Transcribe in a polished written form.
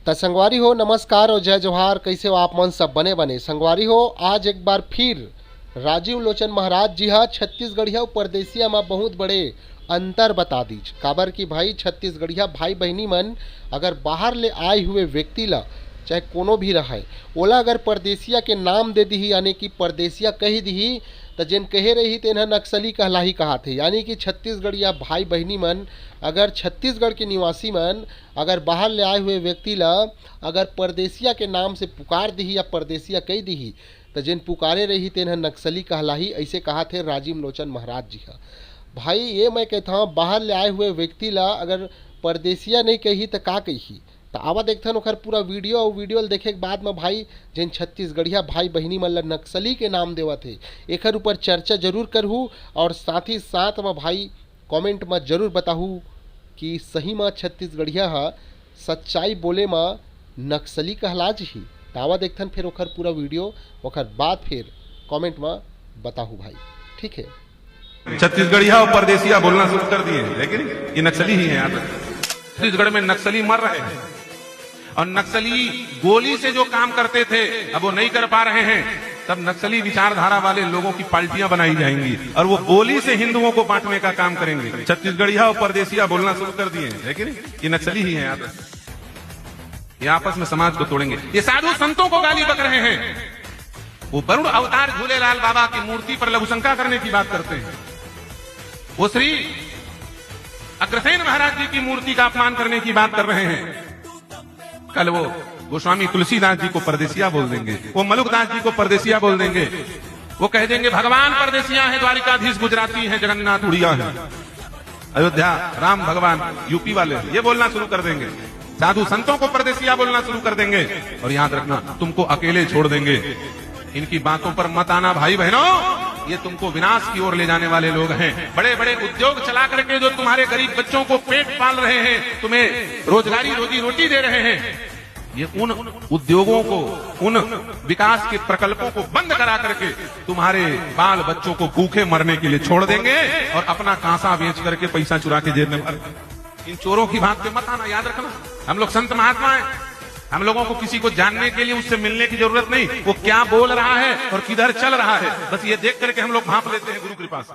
त संगवारी हो नमस्कार और जय जोहार। कैसे हो आप मन सब बने बने संगवारी हो। आज एक बार फिर राजीव लोचन महाराज जी हा छत्तीसगढ़िया परदेसिया में बहुत बड़े अंतर बता दीज। काबर कि भाई छत्तीसगढ़िया भाई बहनी मन अगर बाहर ले आए हुए व्यक्ति ला चाहे कोनो भी रहे ओला अगर परदेसिया के नाम दे दी यानी कि परदेसिया कही दी तो जेन कहे रही तेन नक्सली कहलाही कहा थे। यानी कि छत्तीसगढ़िया भाई बहनी मन अगर छत्तीसगढ़ के निवासी मन अगर बाहर ले आए हुए व्यक्ति ला अगर परदेसिया के नाम से पुकार दी या परदेसिया कही दी तो जेन पुकारे रही तेन नक्सली कहलाही, ऐसे कहा थे राजीव लोचन महाराज जी हा। भाई ये मैं कहता हूँ बाहर ले आए हुए व्यक्ति ला अगर परदेसिया नहीं कही तो का कही। तो आवा देखथन ओखर पूरा वीडियो और वीडियो देखे के बाद में भाई जिन छत्तीसगढ़िया भाई बहनी मन ला नक्सली के नाम देवत है एकर ऊपर चर्चा जरूर करहूँ और साथ ही साथ में भाई कमेंट में जरूर बताहूँ कि सही में छत्तीसगढ़िया हा सच्चाई बोले में नक्सली कहला जी। तो आवा देखथन फिर ओखर पूरा वीडियो ओखर बाद फिर कमेंट में बताहूँ भाई, ठीक है। छत्तीसगढ़िया और परदेसिया बोलना शुरू कर दिए, लेकिन ये नक्सली ही है। यहाँ पे छत्तीसगढ़ में नक्सली मर रहे हैं और नक्सली गोली से जो काम करते थे अब वो नहीं कर पा रहे हैं। तब नक्सली विचारधारा वाले लोगों की पार्टियां बनाई जाएंगी और वो गोली से हिंदुओं को बांटने का काम करेंगे। छत्तीसगढ़िया और परदेसिया बोलना शुरू कर दिए, लेकिन ये नक्सली ही है। यहाँ पे ये आपस में समाज को तोड़ेंगे। ये साधु संतों को गाली बक रहे हैं। वो वरुण अवतार झूलेलाल बाबा की मूर्ति पर लघुशंका करने की बात करते हैं। वो श्री अग्रसेन महाराज जी की मूर्ति का अपमान करने की बात कर रहे हैं। कल वो गोस्वामी तुलसीदास जी को परदेसिया बोल देंगे, वो मलुकदास जी को परदेसिया बोल देंगे, वो कह देंगे भगवान परदेसिया है, द्वारिकाधीश गुजराती है, जगन्नाथ उड़िया है, अयोध्या राम भगवान यूपी वाले ये बोलना शुरू कर देंगे। साधु संतों को परदेसिया बोलना शुरू कर देंगे और याद रखना तुमको अकेले छोड़ देंगे। इनकी बातों पर मत आना भाई बहनों, ये तुमको विनाश की ओर ले जाने वाले लोग हैं। बड़े बड़े उद्योग चला करके जो तुम्हारे गरीब बच्चों को पेट पाल रहे हैं, तुम्हें रोजगारी रोजी रोटी दे रहे हैं, ये उन उद्योगों को उन विकास के प्रकल्पों को बंद करा करके तुम्हारे बाल बच्चों को भूखे मरने के लिए छोड़ देंगे और अपना कांसा बेच करके पैसा चुरा के जेब में भर। इन चोरों की बात पे मत आना, याद रखना। हम लोग संत महात्मा हैं, हम लोगों को किसी को जानने के लिए उससे मिलने की जरूरत नहीं। वो क्या बोल रहा है और किधर चल रहा है बस ये देख करके हम लोग भांप लेते हैं गुरु कृपा से।